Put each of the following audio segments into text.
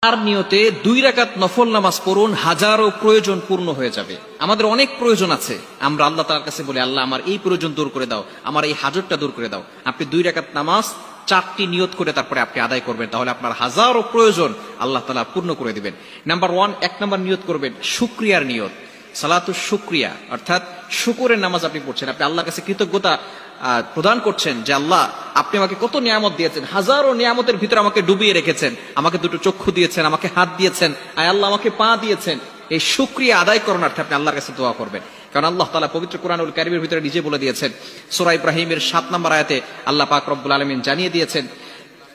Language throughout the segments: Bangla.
আর নিয়তে 2 রাকাত নফল নামাজ পড়ুন, হাজারো প্রয়োজন পূর্ণ হয়ে যাবে। আমাদের অনেক প্রয়োজন আছে, আমরা আল্লাহ তাআলার কাছে বলি, আল্লাহ আমার এই প্রয়োজন দূর করে দাও, আমার এই হাজতটা দূর করে দাও। আপনি 2 রাকাত নামাজ 4টি নিয়ত করে তারপরে আপনি আদায় করবেন, তাহলে আপনার হাজারো প্রয়োজন আল্লাহ তাআলা পূর্ণ করে দিবেন। নাম্বার 1 নাম্বার নিয়ত করবেন শুকরিয়ার নিয়ত, সালাতুশ শুকরিয়া, অর্থাৎ শুকরের নামাজ আপনি পড়ছেন, আপনি আল্লাহর কাছে কৃতজ্ঞতা প্রদান করছেন যে আল্লাহ আপনি আমাকে কত নিয়ামত দিয়েছেন, হাজারো নিয়ামতের ভিতরে আমাকে ডুবিয়ে রেখেছেন, আমাকে 2টো চক্ষু দিয়েছেন, আমাকে হাত দিয়েছেন, আয় আল্লাহ আমাকে পা দিয়েছেন। এই শুকরিয়া আদায় করণার্থে আপনি আল্লাহর কাছে দোয়া করবেন, কারণ আল্লাহ তাআলা পবিত্র কোরআনুল কারীমের ভিতরে নিজে বলে দিয়েছেন, সূরা ইব্রাহিমের 7 নম্বর আয়াতে আল্লাহ পাক রব্বুল আলামিন জানিয়ে দিয়েছেন,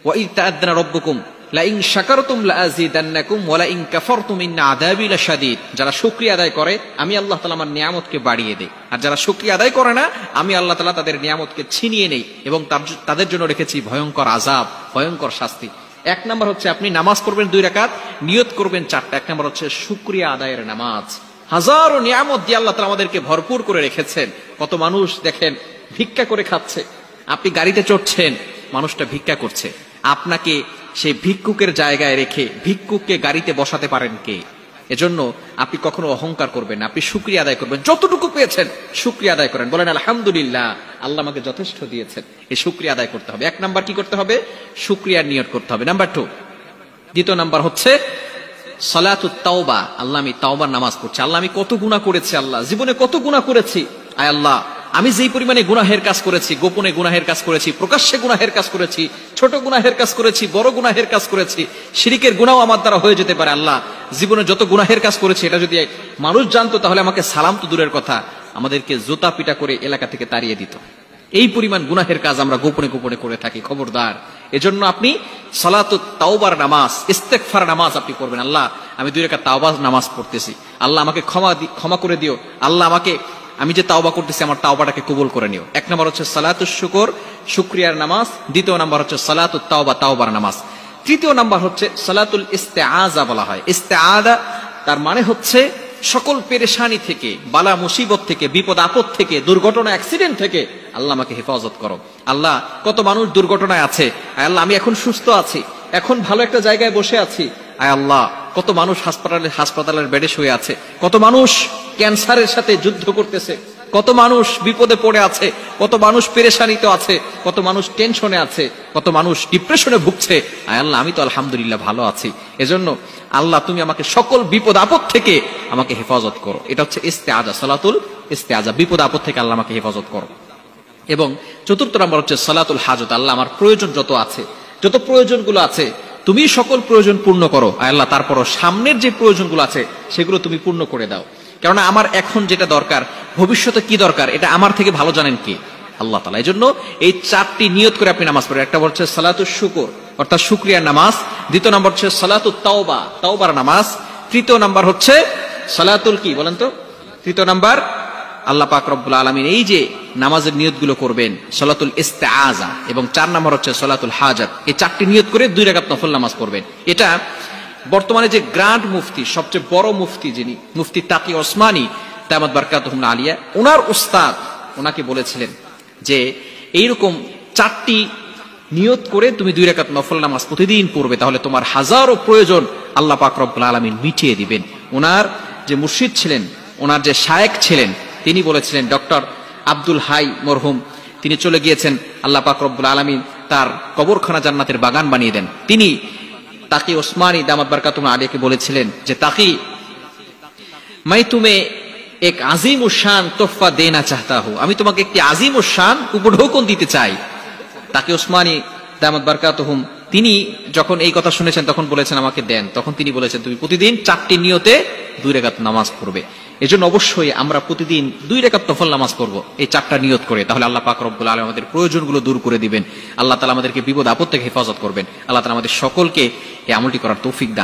ওয়া ইয তাআযানা রাব্বুকুম লা ইন শাকারতুম লা আযীদান্নাকুম ওয়া লা ইন কাফারতুম ইন্না আযাবি লাশাদীদ। যারা শুকরিয়া আদায় করে আমি আল্লাহ তাআলা আমার নিয়ামতকে বাড়িয়ে দেই, আর যারা শুকরিয়া আদায় করে না আমি আল্লাহ তাআলা তাদের নিয়ামতকে ছিনিয়ে নেই এবং তাদের জন্য রেখেছি ভয়ঙ্কর আযাব, ভয়ঙ্কর শাস্তি। 1 নাম্বার হচ্ছে আপনি নামাজ পড়বেন 2 রাকাত, নিয়ত করবেন 4টা। 1 নাম্বার হচ্ছে শুকরিয়া আদায়ের নামাজ। হাজারো নিয়ামত দিয়ে আল্লাহ তাআলা আমাদেরকে ভরপুর করে রেখেছেন। কত মানুষ দেখেন ভিক্ষা করে খাচ্ছে, আপনি গাড়িতে চড়ছেন, মানুষটা ভিক্ষা করছে, আপনাকে সেই ভিক্ষুকের জায়গায় রেখে ভিক্ষুককে গাড়িতে বসাতে পারেন কে? এজন্য আপনি কখনো অহংকার করবেন না, আপনি শুকরিয়া আদায় করবেন, যতটুকু পেয়েছেন শুকরিয়া আদায় করেন, বলেন আলহামদুলিল্লাহ, আল্লাহ আমাকে যথেষ্ট দিয়েছেন। এই শুকরিয়া আদায় করতে হবে। 1 নাম্বার কি করতে হবে? শুকরিয়ার নিয়ত করতে হবে। নাম্বার 2, দ্বিতীয় নাম্বার হচ্ছে সালাতুত তাওবা। আল্লাহ আমি তাওবার নামাজ পড়ছি, আল্লাহ আমি কত গুনাহ করেছি, আল্লাহ জীবনে কত গুনাহ করেছি, আয় আল্লাহ আমি যেই পরিমাণে গুনাহের কাজ করেছি, গোপনে গুনাহের কাজ করেছি, প্রকাশ্যে গুনাহের কাজ করেছি, ছোট গুনাহের কাজ করেছি, বড় গুনাহের কাজ করেছি, শিরকের গুনাহও আমার দ্বারা হয়ে যেতে পারে, আল্লাহ জীবনে যত গুনাহের কাজ করেছি এটা যদি মানুষ জানতো তাহলে আমাকে সালাম তো দূরের কথা, আমাদেরকে জুতা পিটা করে এলাকা থেকে তাড়িয়ে দিত। এই পরিমাণ গুনাহের কাজ আমরা গোপনে গোপনে করে থাকি, খবরদার। এজন্য আপনি সালাতুত তাওবার নামাজ, ইস্তেগফার নামাজ আপনি পড়বেন, আল্লাহ আমি 2 রাকাত তাওবার নামাজ পড়তেছি, আল্লাহ আমাকে ক্ষমা করে দিও, আল্লাহ আমাকে আমি যে তাওবা করতেছি আমার তাওবাটাকে কবুল করে নিও। 1 নাম্বার হচ্ছে সালাতুশ শুকর, শুকরিয়ার নামাজ। 2 নাম্বার হচ্ছে সালাতুত তাওবা, তাওবার নামাজ। 3 নাম্বার হচ্ছে সালাতুল ইস্তেআযা বলা হয়। ইস্তেআযা তার মানে হচ্ছে সকল পেরেশানি থেকে, বালা মুসিবত থেকে, বিপদ আপদ থেকে, দুর্ঘটনা অ্যাক্সিডেন্ট থেকে আল্লাহ আমাকে হেফাজত করো। আল্লাহ কত মানুষ দুর্ঘটনায় আছে, আয় আল্লাহ আমি এখন সুস্থ আছি, এখন ভালো একটা জায়গায় বসে আছি, আয় আল্লাহ কত মানুষ হাসপাতালের বেডে শুয়ে আছে, কত মানুষ ক্যান্সারের সাথে যুদ্ধ করতেছে, কত মানুষ বিপদে পড়ে আছে, কত মানুষ পেরেশানিতে আছে, কত মানুষ টেনশনে আছে, কত মানুষ ডিপ্রেশনে ভুগছে, আয় আল্লাহ আমি তো আলহামদুলিল্লাহ ভালো আছি। এজন্য আল্লাহ তুমি আমাকে সকল বিপদ আপদ থেকে আমাকে হেফাজত করো। এটা হচ্ছে ইস্তেআযা, সালাতুল ইস্তেআযা, বিপদ আপদ থেকে আল্লাহ আমাকে হেফাজত করো। এবং 4 নাম্বার হচ্ছে সালাতুল হাজত, আল্লাহ আমার প্রয়োজন যত আছে, যত প্রয়োজনগুলো আছে তুমি সকল প্রয়োজন পূর্ণ করো, আয় আল্লাহ তারপরও সামনের যে প্রয়োজনগুলো আছে সেগুলো তুমি পূর্ণ করে দাও। কেননা আমার এখন যেটা দরকার, ভবিষ্যতে কি দরকার এটা আমার থেকে ভালো জানেন কে? আল্লাহ তাআলা। এই জন্য এই 4টি নিয়ত করে আপনি নামাজ পড়েন। একটা হচ্ছে সালাতুশ শুকর, অর্থাৎ শুকরিয়ার নামাজ। 2 নাম্বার হচ্ছে সালাতুত তাওবা, তাওবার নামাজ। 3 নাম্বার হচ্ছে সালাতুল কি বলেন তো? 3 নাম্বার আল্লাহ পাক রব্বুল আলামিন এই যে নামাজের নিয়তগুলো করবেন, সালাতুল ইস্তেআযা। এবং 4 নাম্বার হচ্ছে সালাতুল হাজাত। এই 4টি নিয়ত করে 2 রাকাত নফল নামাজ পড়বেন। এটা বর্তমানে যে গ্র্যান্ড মুফতি, সবচেয়ে বড় মুফতি যিনি, মুফতি তাকি ওসমানী দামাত বারকাতুহুম আলিয়া, ওনার উস্তাদ ওনাকে বলেছিলেন যে এইরকম 4টি নিয়ত করে তুমি 2 রাকাত নফল নামাজ প্রতিদিন পড়বে, তাহলে তোমার হাজারো প্রয়োজন আল্লাহ পাক রব্বুল আলামিন মিটিয়ে দিবেন। ওনার যে মুর্শিদ ছিলেন, ওনার যে শায়েখ ছিলেন, তিনি বলেছিলেন, ডক্টর আব্দুল হাই মরহুম, তিনি চলে গিয়েছেন, আল্লাহ পাক রব্বুল আলামিন তার কবরখানা জান্নাতের বাগান বানিয়ে দেন। তিনি তাকি ওসমানী দামাত বারকাতুহুম আলিয়াকে বলেছিলেন যে তাকি मैं तुम्हें एक अजीम शान तोहफा देना चाहता हूं, আমি তোমাকে একটি আজিম শান উপঢৌকন দিতে চাই। তাকি ওসমানী দামাত বারকাতুহুম তিনি যখন এই কথা শুনেছেন তখন বলেছেন আমাকে দেন। তখন তিনি বলেছেন তুমি প্রতিদিন 4টি নিয়তে 2 রাকাত নামাজ পড়বে। এজন্য অবশ্যই আমরা প্রতিদিন 2 রাকাত নফল নামাজ পড়ব এই 4টা নিয়ত করে, তাহলে আল্লাহ পাক রব্বুল আলামিন আমাদের প্রয়োজনগুলো দূর করে দিবেন, আল্লাহ তাআলা আমাদেরকে বিপদ আপদ থেকে হেফাজত করবেন। আল্লাহ তাআলা আমাদের সকলকে এই আমলটি করার তৌফিক দান